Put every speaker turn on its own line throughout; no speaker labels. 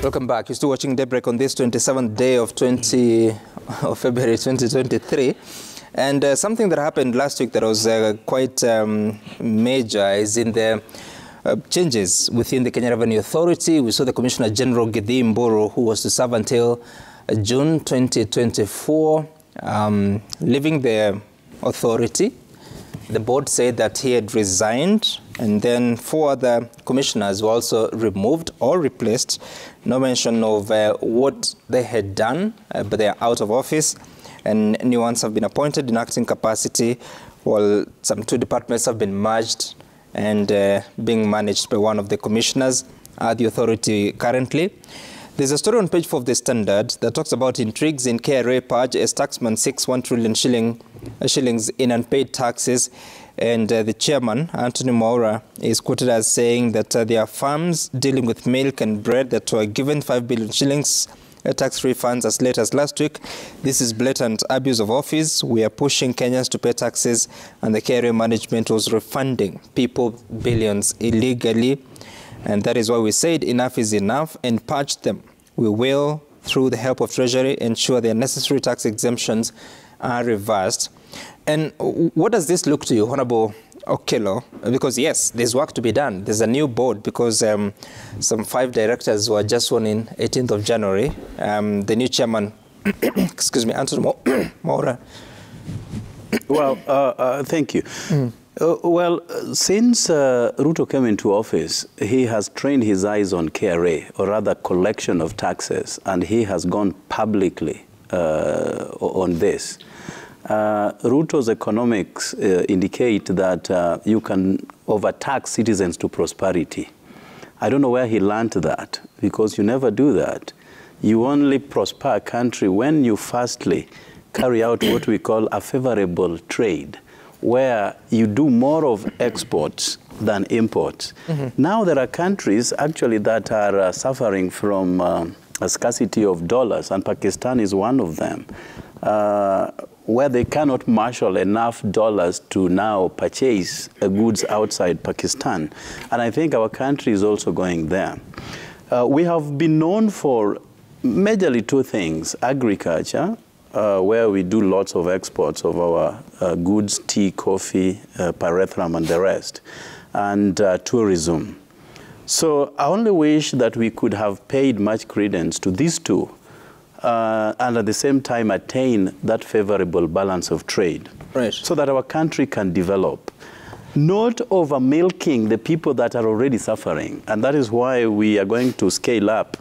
Welcome back. You're still watching Daybreak on this 27th day of February 2023. And something that happened last week that was quite major is in the changes within the Kenya Revenue Authority. We saw the Commissioner General Githui Mburu, who was to serve until June 2024, leaving the authority. The board said that he had resigned, and then 4 other commissioners were also removed or replaced. No mention of what they had done, but they are out of office, and new ones have been appointed in acting capacity, while some 2 departments have been merged and being managed by one of the commissioners at the authority currently. There's a story on page 4 of the Standard that talks about intrigues in KRA purge as taxman seeks 1 trillion shillings in unpaid taxes. And the chairman, Anthony Mwaura, is quoted as saying that there are farms dealing with milk and bread that were given 5 billion shillings tax refunds as late as last week. This is blatant abuse of office. We are pushing Kenyans to pay taxes, and the KRA management was refunding people billions illegally. And that is why we said enough is enough and purged them. We will, through the help of Treasury, ensure their necessary tax exemptions are reversed. And what does this look to you, Honorable Okello? Because yes, there's work to be done. There's a new board because some 5 directors were just sworn in 18th of January. The new chairman, excuse me, Anthony Mwaura.
Well, thank you. Well, since Ruto came into office, he has trained his eyes on KRA, or rather collection of taxes, and he has gone publicly on this. Ruto's economics indicate that you can overtax citizens to prosperity. I don't know where he learned that, because you never do that. You only prosper a country when you firstly carry out what we call a favorable trade, where you do more of exports than imports. Now there are countries actually that are suffering from a scarcity of dollars, and Pakistan is one of them, where they cannot marshal enough dollars to now purchase goods outside Pakistan. And I think our country is also going there. We have been known for majorly 2 things: agriculture, where we do lots of exports of our goods, tea, coffee, pyrethrum, and the rest, and tourism. So I only wish that we could have paid much credence to these 2, and at the same time attain that favorable balance of trade, right, so that our country can develop, not over milking the people that are already suffering. And that is why we are going to scale up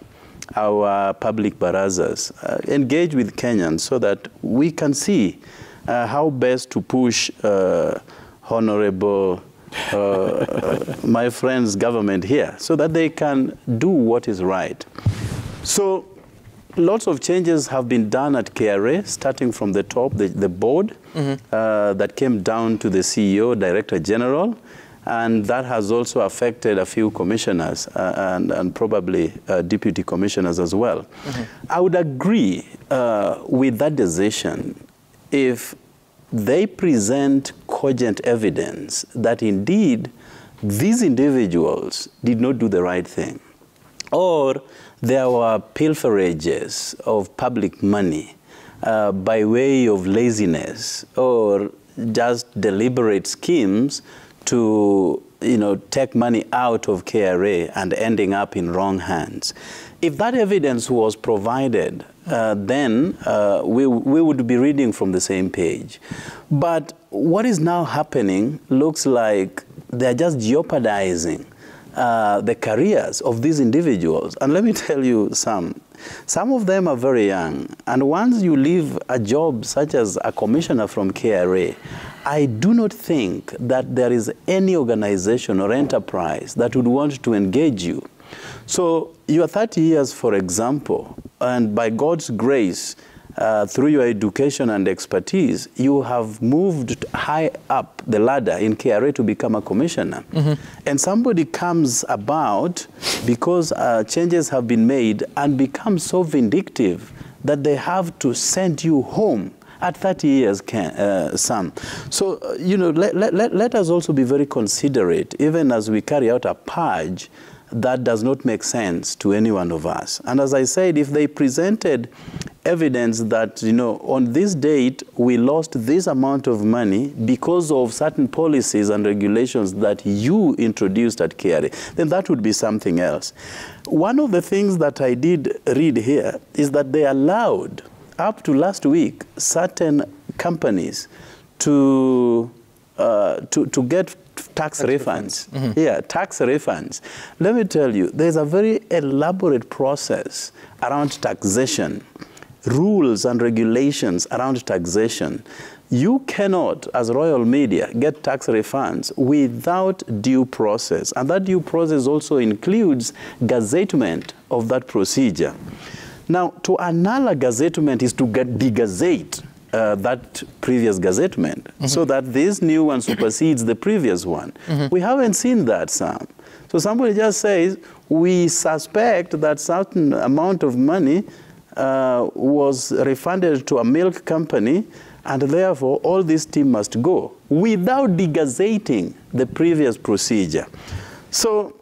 our public barazas, engage with Kenyans so that we can see how best to push Honorable my friend's government here, so that they can do what is right. So lots of changes have been done at KRA, starting from the top, the board, that came down to the CEO, Director General, and that has also affected a few commissioners and probably deputy commissioners as well. I would agree with that decision if they present cogent evidence that indeed these individuals did not do the right thing, or there were pilferages of public money by way of laziness, or just deliberate schemes to, take money out of KRA and ending up in wrong hands. If that evidence was provided, then we would be reading from the same page. But what is now happening looks like they're just jeopardizing the careers of these individuals. And let me tell you some of them are very young. And once you leave a job such as a commissioner from KRA, I do not think that there is any organization or enterprise that would want to engage you. So you are 30 years, for example, and by God's grace, through your education and expertise, you have moved high up the ladder in KRA to become a commissioner. And somebody comes about because changes have been made and becomes so vindictive that they have to send you home at 30 years, Sam. So, let us also be very considerate, even as we carry out a purge, that does not make sense to any one of us. And as I said, if they presented evidence that, you know, on this date, we lost this amount of money because of certain policies and regulations that you introduced at KRA, then that would be something else. One of the things that I did read here is that they allowed, up to last week, certain companies to get tax refunds.
Mm-hmm.
Yeah, tax refunds. Let me tell you, there's a very elaborate process around taxation, rules and regulations around taxation. You cannot, as Royal Media, get tax refunds without due process. And that due process also includes gazettement of that procedure. Now, to annul a gazettement is to degazette that previous gazettement, so that this new one supersedes the previous one. We haven't seen that, Sam. So somebody just says, we suspect that certain amount of money was refunded to a milk company, and therefore all this team must go, without degazetting the previous procedure. So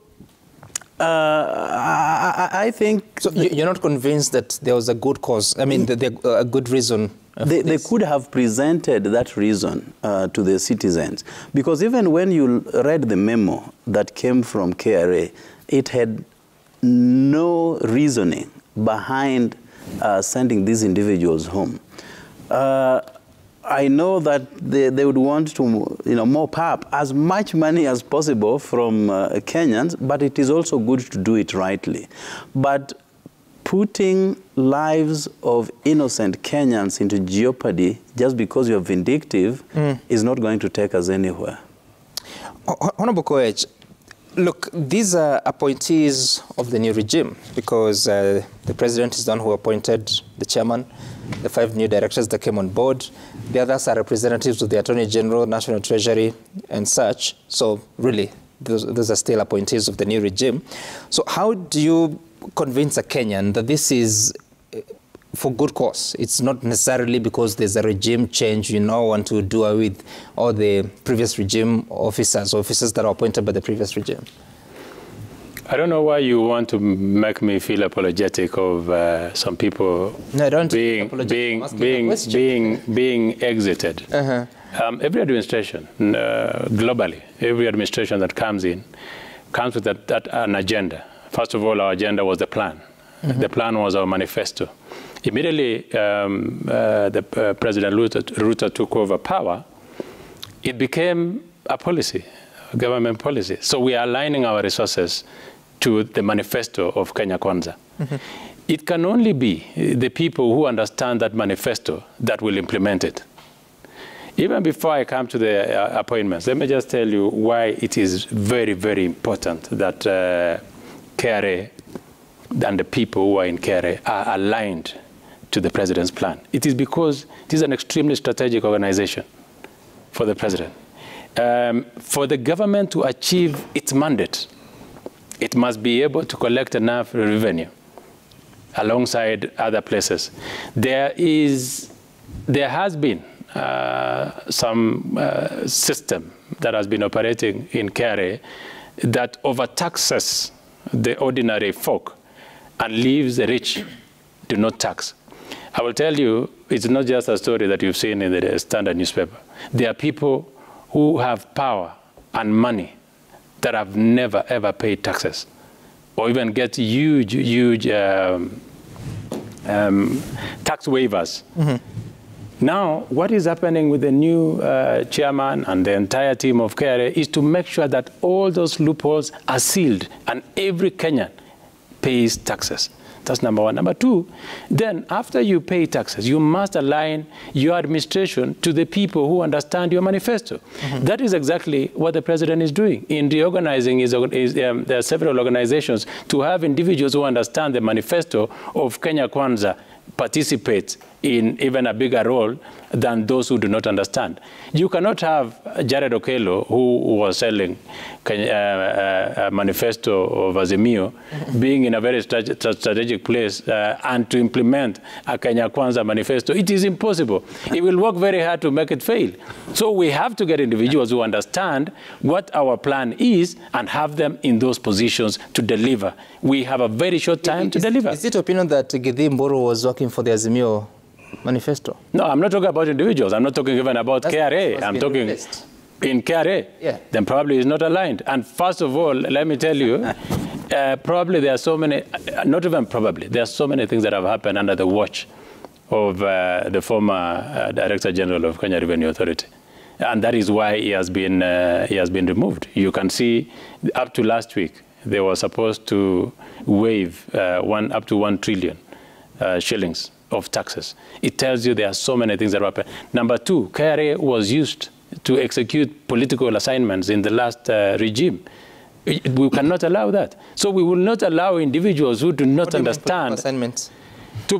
I think...
So you're not convinced that there was a good cause, I mean, a good reason?
They could have presented that reason to the citizens, because even when you read the memo that came from KRA, it had no reasoning behind sending these individuals home. I know that they would want to, you know, mop up as much money as possible from Kenyans, but it is also good to do it rightly. But putting lives of innocent Kenyans into jeopardy just because you're vindictive is not going to take us anywhere.
Honorable Koech, look, these are appointees of the new regime, because the president is the one who appointed the chairman, the 5 new directors that came on board. The others are representatives of the Attorney General, National Treasury, and such. So really, those are still appointees of the new regime. So how do you convince a Kenyan that this is for good cause? It's not necessarily because there's a regime change, you now want to do away with all the previous regime officers that are appointed by the previous regime.
I don't know why you want to make me feel apologetic of some people being exited. Every administration, globally, every administration that comes in comes with an agenda. First of all, our agenda was the plan. The plan was our manifesto. Immediately, the President Ruto took over power, it became a policy, a government policy. So we are aligning our resources to the manifesto of Kenya Kwanza. It can only be the people who understand that manifesto that will implement it. Even before I come to the appointments, let me just tell you why it is very, very important that KRA and the people who are in KRA are aligned to the president's plan. It is because it is an extremely strategic organization for the president. For the government to achieve its mandate, it must be able to collect enough revenue alongside other places. There has been some system that has been operating in KRA that overtaxes the ordinary folk and leaves the rich to not tax. I will tell you, it's not just a story that you've seen in the Standard newspaper. There are people who have power and money that have never, ever paid taxes or even get huge, huge tax waivers. Now, what is happening with the new chairman and the entire team of KRA is to make sure that all those loopholes are sealed and every Kenyan pays taxes. That's number one. Number two, then after you pay taxes, you must align your administration to the people who understand your manifesto. That is exactly what the president is doing in reorganizing there are several organizations to have individuals who understand the manifesto of Kenya Kwanza participate in even a bigger role than those who do not understand. You cannot have Jared Okello, who was selling a manifesto of Azimio, being in a very strategic place and to implement a Kenya Kwanza manifesto. It is impossible. It will work very hard to make it fail. So we have to get individuals who understand what our plan is and have them in those positions to deliver. We have a very short time to deliver.
Is it opinion that Githu Mburu was working for the Azimio manifesto?
No, I'm not talking about individuals. I'm not talking even about KRA. I'm talking in KRA.
Yeah.
Then probably it's not aligned. And first of all, let me tell you, probably there are so many, not even probably, there are so many things that have happened under the watch of the former Director General of Kenya Revenue Authority. And that is why he has been removed. You can see up to last week, they were supposed to waive up to 1 trillion shillings of taxes. It tells you there are so many things that happen. Number two, KRA was used to execute political assignments in the last regime. We cannot allow that. So we will not allow individuals who do not understand.
Assignments?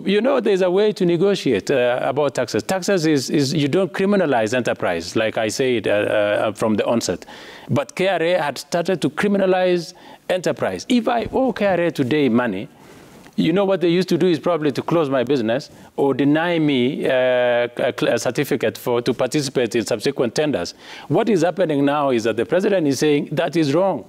You know, there's a way to negotiate about taxes. Taxes is you don't criminalize enterprise, like I said from the onset. But KRA had started to criminalize enterprise. If I owe KRA today money, you know what they used to do is probably to close my business or deny me a certificate to participate in subsequent tenders. What is happening now is that the president is saying that is wrong.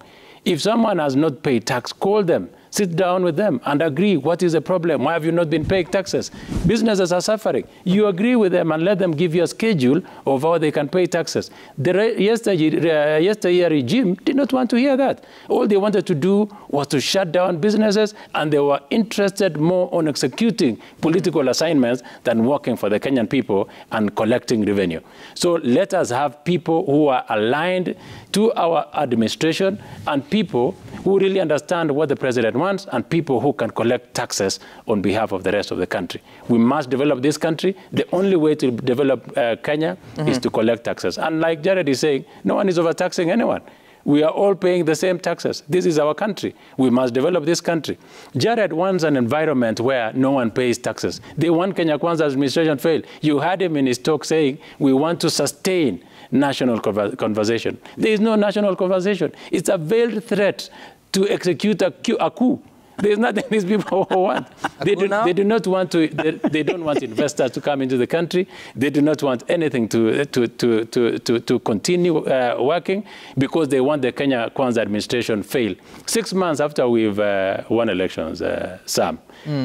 If someone has not paid tax, call them, sit down with them and agree what is the problem. Why have you not been paying taxes? Businesses are suffering. You agree with them and let them give you a schedule of how they can pay taxes. The yesteryear regime did not want to hear that. All they wanted to do was to shut down businesses, and they were interested more on executing political assignments than working for the Kenyan people and collecting revenue. So let us have people who are aligned to our administration and people who really understand what the president wants and people who can collect taxes on behalf of the rest of the country. We must develop this country. The only way to develop Kenya is to collect taxes. And like Jared is saying, no one is overtaxing anyone. We are all paying the same taxes. This is our country. We must develop this country. Jared wants an environment where no one pays taxes. They want Kenya Kwanza administration fail. You heard him in his talk saying, we want to sustain national conversation. There is no national conversation. It's a veiled threat to execute a coup. There's nothing these people want. They do not want to. They don't want investors to come into the country. They do not want anything to continue working because they want the Kenya Kwanza administration fail. 6 months after we've won elections, Sam,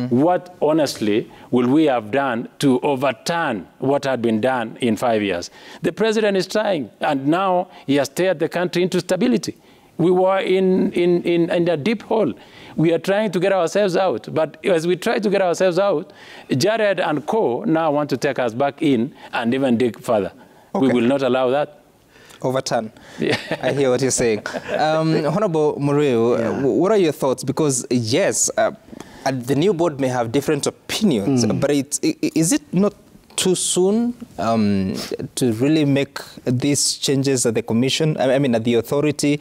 what honestly will we have done to overturn what had been done in 5 years? The president is trying, and now he has steered the country into stability. We were in a deep hole. We are trying to get ourselves out. But as we try to get ourselves out, Jared and co. now want to take us back in and even dig further. Okay. We will not allow that.
Overturn. Yeah. I hear what you're saying. Honorable Muriu, what are your thoughts? Because, yes, the new board may have different opinions, but is it not too soon to really make these changes at the commission, I mean, at the authority,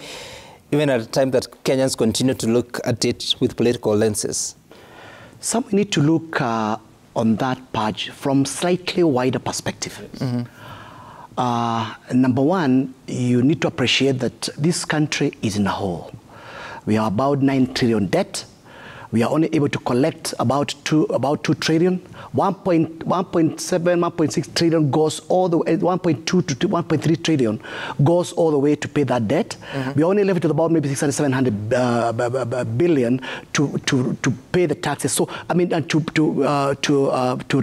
even at a time that Kenyans continue to look at it with political lenses?
So we need to look on that patch from slightly wider perspective. Number one, you need to appreciate that this country is in a hole. We are about 9 trillion debt. We are only able to collect about 2 trillion. 1.7, 1.6 trillion goes all the way, 1.2 to 1.3 trillion goes all the way to pay that debt. We are only left with about maybe 600, 700 billion to pay the taxes. So, I mean, to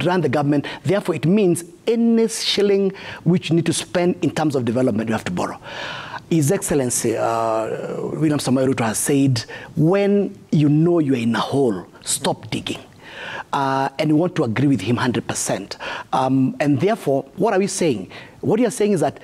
run the government. Therefore, it means any shilling which you need to spend in terms of development, you have to borrow. His Excellency, William Samoei Ruto has said, when you know you are in a hole, stop digging. And we want to agree with him 100%. And therefore, what are we saying? What we are saying is that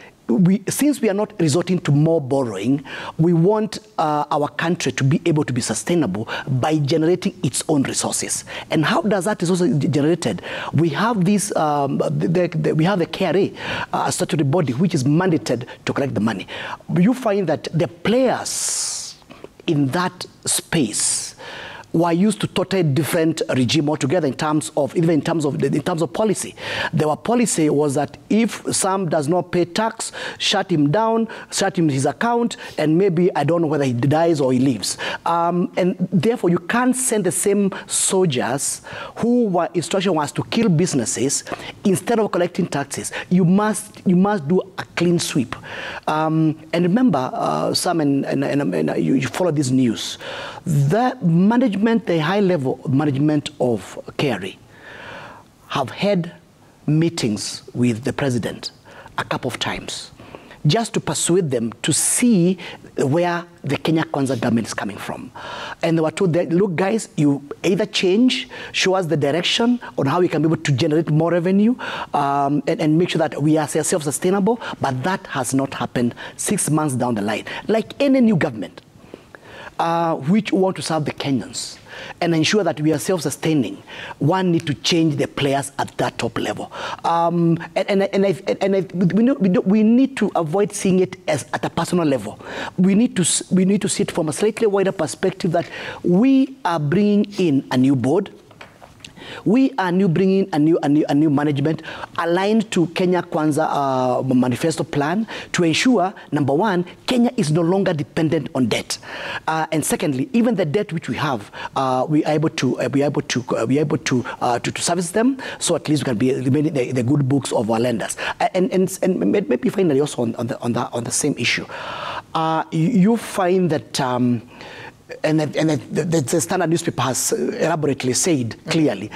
since we are not resorting to more borrowing, we want our country to be able to be sustainable by generating its own resources. And how does that resource generated? We have this, we have the KRA, a statutory body which is mandated to collect the money. You find that the players in that space were used to totally different regime altogether in terms of policy. Their policy was that if Sam does not pay tax, shut him down, shut him his account, and maybe I don't know whether he dies or he leaves. And therefore, you can't send the same soldiers who instruction was to kill businesses instead of collecting taxes. You must do a clean sweep. And remember, Sam, and you follow this news. The management, the high-level management of KRA have had meetings with the president a couple of times just to persuade them to see where the Kenya Kwanza government is coming from. And they were told that, look, guys, you either change, show us the direction on how we can be able to generate more revenue and make sure that we are self-sustainable, but that has not happened 6 months down the line. Like any new government, which want to serve the Kenyans and ensure that we are self-sustaining, one need to change the players at that top level. We need to avoid seeing it as at a personal level. We need to see it from a slightly wider perspective that we are bringing in a new board. We are bringing a new management aligned to Kenya Kwanza manifesto plan to ensure, number one, Kenya is no longer dependent on debt, and secondly, even the debt which we have, we are able to service them. So at least we can remain the good books of our lenders. And maybe finally also on the same issue, you find that. And the Standard newspaper has elaborately said clearly,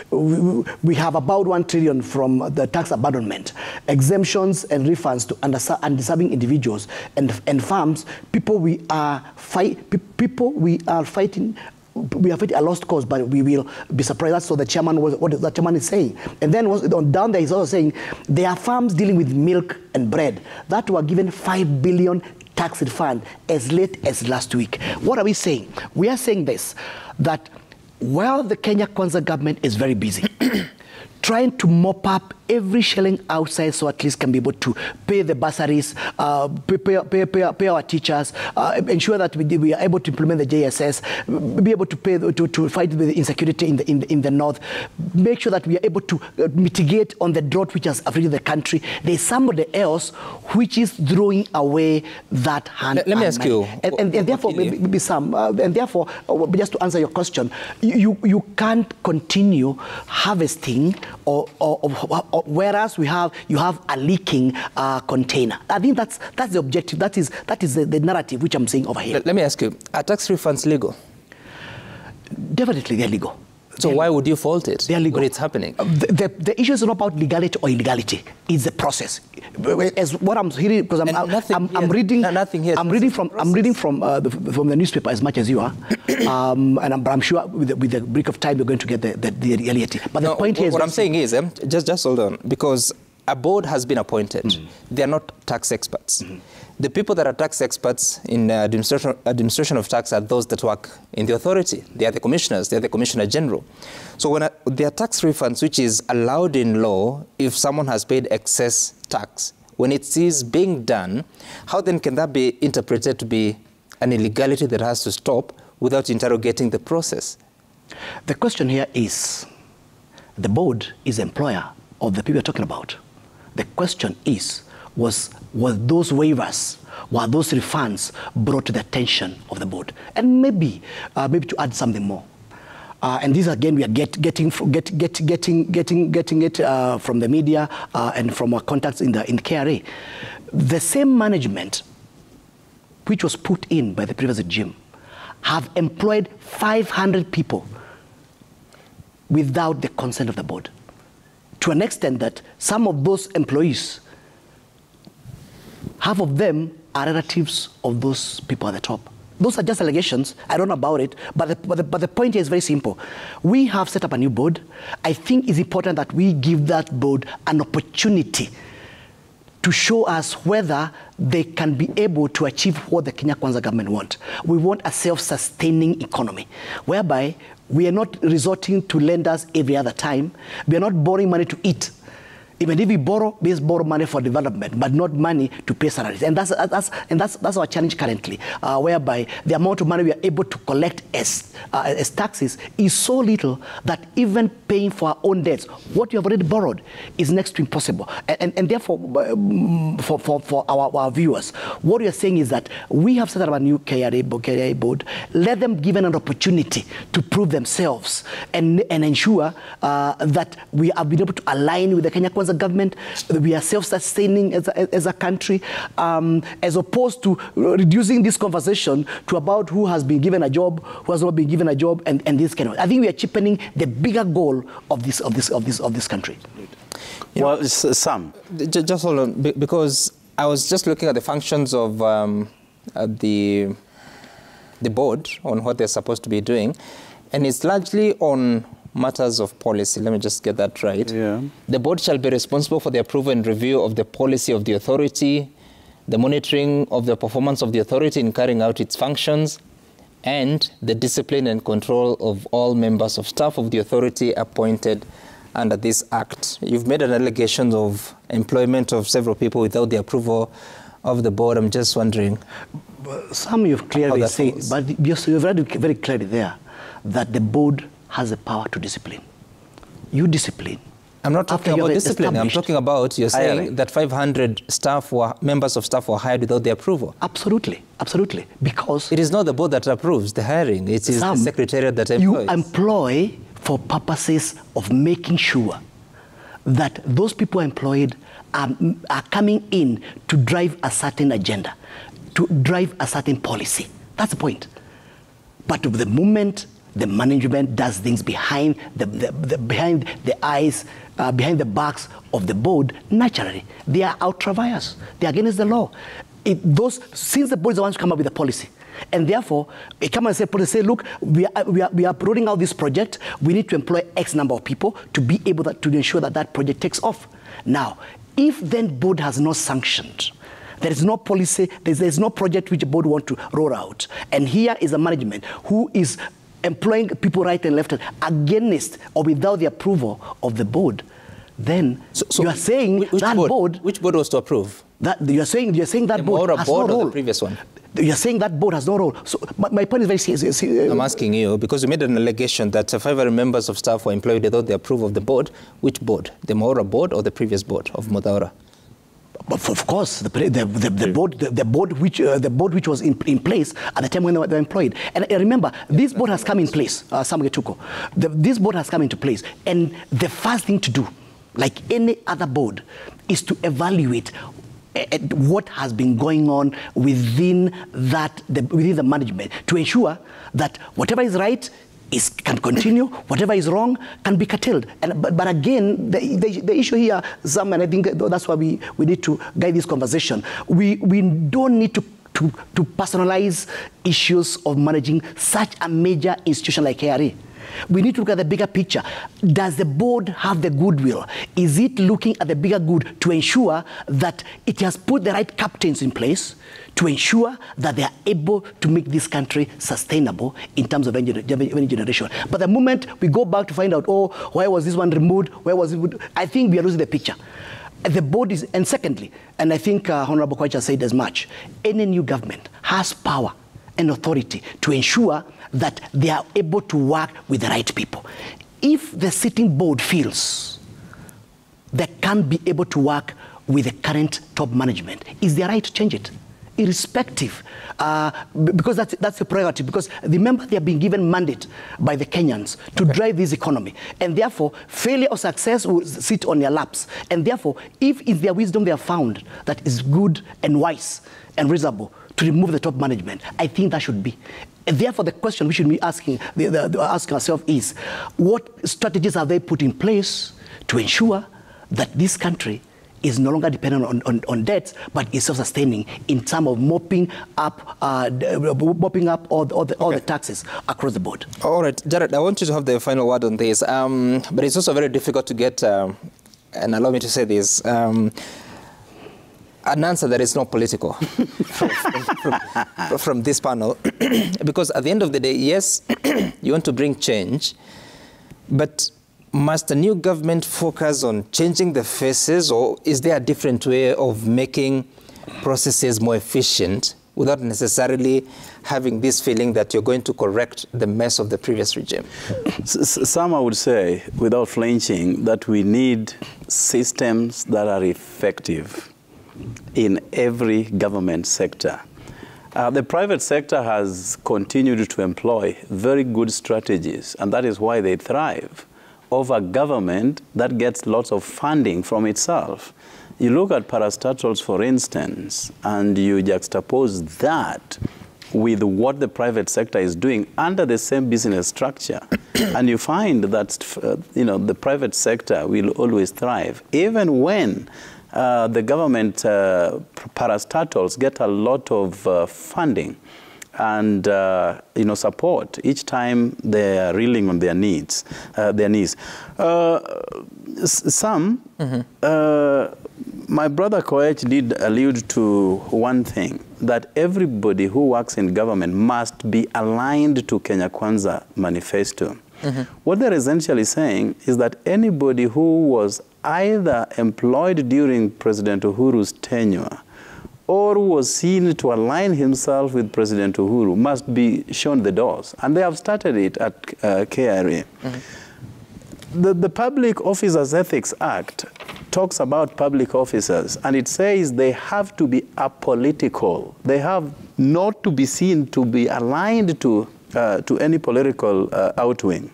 we have about 1 trillion from the tax abandonment, exemptions and refunds to undeserving individuals and farms. People we are fighting. We are fighting a lost cause, but we will be surprised. That's what the chairman is saying. And then down there, he's also saying there are farms dealing with milk and bread that were given 5 billion tax refund as late as last week. What are we saying? We are saying this, that while the Kenya Kwanza government is very busy trying to mop up every shilling outside so at least can be able to pay the bursaries, pay our teachers, ensure that we are able to implement the JSS, be able to pay to fight with the insecurity in the north, make sure that we are able to mitigate on the drought which has affected the country. There is somebody else which is throwing away that hand.
Let me ask you,
and therefore, maybe some, and therefore, just to answer your question, you can't continue harvesting or whereas you have a leaking container. I think that's the objective. That is the narrative which I'm saying over here.
Let me ask you: are tax refunds legal?
Definitely, they're legal.
So why would you fault it when it's happening?
The issue is not about legality or illegality. It's the process. As what I'm hearing, because I'm reading from the newspaper as much as you are, but I'm sure with the break of time you're going to get the reality. But the point here is
what I'm saying is just hold on, because a board has been appointed. They are not tax experts. The people that are tax experts in administration of tax are those that work in the authority. They are the commissioners. They are the commissioner general. So when there are tax refunds, which is allowed in law if someone has paid excess tax, when it is being done, how then can that be interpreted to be an illegality that has to stop without interrogating the process?
The question here is, the board is the employer of the people you're talking about. The question is, was those waivers, were those refunds brought to the attention of the board? And maybe to add something more. And this again, we are getting it from the media and from our contacts in KRA. The same management which was put in by the previous regime have employed 500 people without the consent of the board, to an extent that some of those employees, half of them are relatives of those people at the top. Those are just allegations. I don't know about it, but the point here is very simple. We have set up a new board. I think it's important that we give that board an opportunity to show us whether they can be able to achieve what the Kenya Kwanza government want. We want a self-sustaining economy, whereby we are not resorting to lenders every other time. We are not borrowing money to eat. Even if we borrow money for development, but not money to pay salaries. And that's our challenge currently, whereby the amount of money we are able to collect as taxes is so little that even paying for our own debts, what you have already borrowed, is next to impossible. And therefore, for our viewers, what we are saying is that we have set up a new KRA board. Let them given an opportunity to prove themselves and ensure that we have been able to align with the Kenya Kwanza government. We are self-sustaining as a country, as opposed to reducing this conversation to about who has been given a job, who has not been given a job, and this kind of. I think we are cheapening the bigger goal of this country.
Well, Sam,
just hold on, because I was just looking at the functions of the board on what they're supposed to be doing, and it's largely on matters of policy. Let me just get that right.
Yeah.
The board shall be responsible for the approval and review of the policy of the authority, the monitoring of the performance of the authority in carrying out its functions, and the discipline and control of all members of staff of the authority appointed under this act. You've made an allegation of employment of several people without the approval of the board. I'm just wondering.
Some you've clearly said, but you've read very clearly there that the board has the power to discipline. You discipline.
I'm not talking about discipline. I'm talking about, you're saying that 500 members of staff were hired without their approval.
Absolutely, absolutely. Because
it is not the board that approves the hiring. It is the secretariat that employs.
You employ for purposes of making sure that those people employed are coming in to drive a certain agenda, to drive a certain policy. That's the point. But the moment the management does things behind behind the eyes, behind the backs of the board, naturally, they are ultra-vires. They are against the law. Since the board is the ones to come up with the policy, and therefore, they come and say, look, we are rolling out this project. We need to employ X number of people to be able to ensure that that project takes off. Now, if then board has not sanctioned, there is no policy, there's no project which the board want to roll out, and here is a management who is employing people right and left against or without the approval of the board, then you are saying that board...
Which board was to approve?
You're saying that board has no role.
The previous one?
You're saying that board has no role. So my point is very serious.
I'm asking you, because you made an allegation that 500 members of staff were employed without the approval of the board. Which board? The Maura board or the previous board of Modaura?
Of course, the board which was in place at the time when they were employed. And remember, this board has come in place, Samuel Tuko. This board has come into place. And the first thing to do, like any other board, is to evaluate what has been going on within the management to ensure that whatever is right can continue, whatever is wrong can be curtailed. But again, the issue here, Sam, and I think that's why we need to guide this conversation. We don't need to personalize issues of managing such a major institution like KRA. We need to look at the bigger picture. Does the board have the goodwill? Is it looking at the bigger good to ensure that it has put the right captains in place to ensure that they are able to make this country sustainable in terms of any generation? But the moment we go back to find out, oh, why was this one removed? Where was it? I think we are losing the picture. The board is, and secondly, and I think Honorable Kwacha said as much, any new government has power and authority to ensure that they are able to work with the right people. If the sitting board feels they can't be able to work with the current top management, is their right to change it, irrespective, because that's a priority. Because remember, they have been given mandate by the Kenyans to drive this economy, and therefore failure or success will sit on their laps. And therefore, if in their wisdom they have found that is good and wise and reasonable to remove the top management, I think that should be. And therefore, the question we should be asking ourselves is, what strategies have they put in place to ensure that this country is no longer dependent on debts, but is self-sustaining in terms of mopping up all the taxes across the board?
All right, Jared, I want you to have the final word on this, but it's also very difficult to get, and allow me to say this, an answer that is not political from this panel. Because at the end of the day, yes, you want to bring change, but must the new government focus on changing the faces, or is there a different way of making processes more efficient without necessarily having this feeling that you're going to correct the mess of the previous regime?
Some, I would say, without flinching, that we need systems that are effective in every government sector. The private sector has continued to employ very good strategies, and that is why they thrive over government that gets lots of funding from itself. You look at parastatals, for instance, and you juxtapose that with what the private sector is doing under the same business structure, and you find that the private sector will always thrive, even when the government parastatals get a lot of funding and support each time they are reeling on their knees. My brother Koech did allude to one thing, that everybody who works in government must be aligned to Kenya Kwanza manifesto. What they're essentially saying is that anybody who was either employed during President Uhuru's tenure or was seen to align himself with President Uhuru must be shown the doors. And they have started it at KRA. The Public Officers Ethics Act talks about public officers, and it says they have to be apolitical. They have not to be seen to be aligned to any political outwing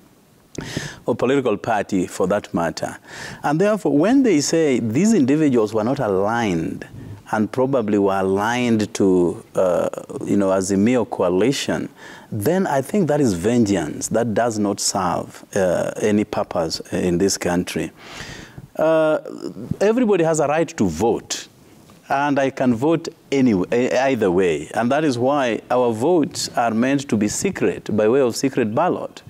or political party, for that matter. And therefore, when they say these individuals were not aligned, and probably were aligned to, Azimio coalition, then I think that is vengeance. That does not serve any purpose in this country. Everybody has a right to vote, and I can vote either way. And that is why our votes are meant to be secret, by way of secret ballot.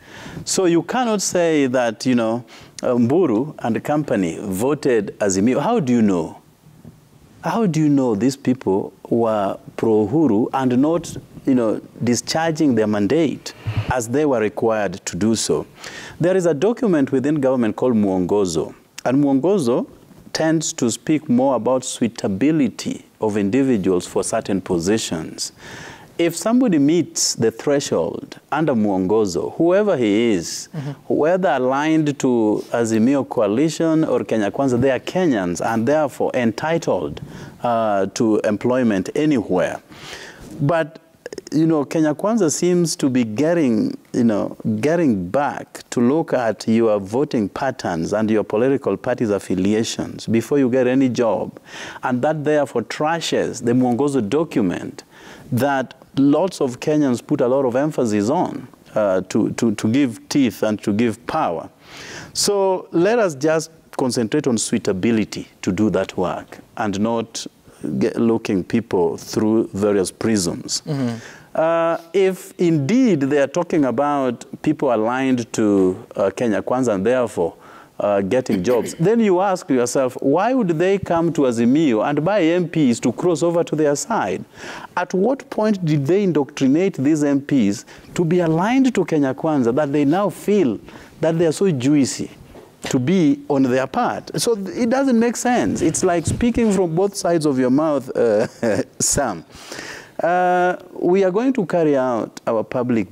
So you cannot say that, Mburu and the company voted Azimio. How do you know? How do you know these people were pro-Uhuru and not, discharging their mandate as they were required to do so? There is a document within government called Mwongozo, and Mwongozo tends to speak more about suitability of individuals for certain positions. If somebody meets the threshold under Mwongozo, whoever he is, whether aligned to Azimio coalition or Kenya Kwanza, they are Kenyans and therefore entitled to employment anywhere. But, Kenya Kwanza seems to be getting back to look at your voting patterns and your political party's affiliations before you get any job. And that therefore trashes the Mwongozo document that lots of Kenyans put a lot of emphasis on to give teeth and to give power. So let us just concentrate on suitability to do that work and not looking people through various prisms. If indeed they are talking about people aligned to Kenya Kwanza and therefore getting jobs, then you ask yourself, why would they come to Azimio and buy MPs to cross over to their side? At what point did they indoctrinate these MPs to be aligned to Kenya Kwanza that they now feel that they are so juicy to be on their part? So it doesn't make sense. It's like speaking from both sides of your mouth, Sam. We are going to carry out our public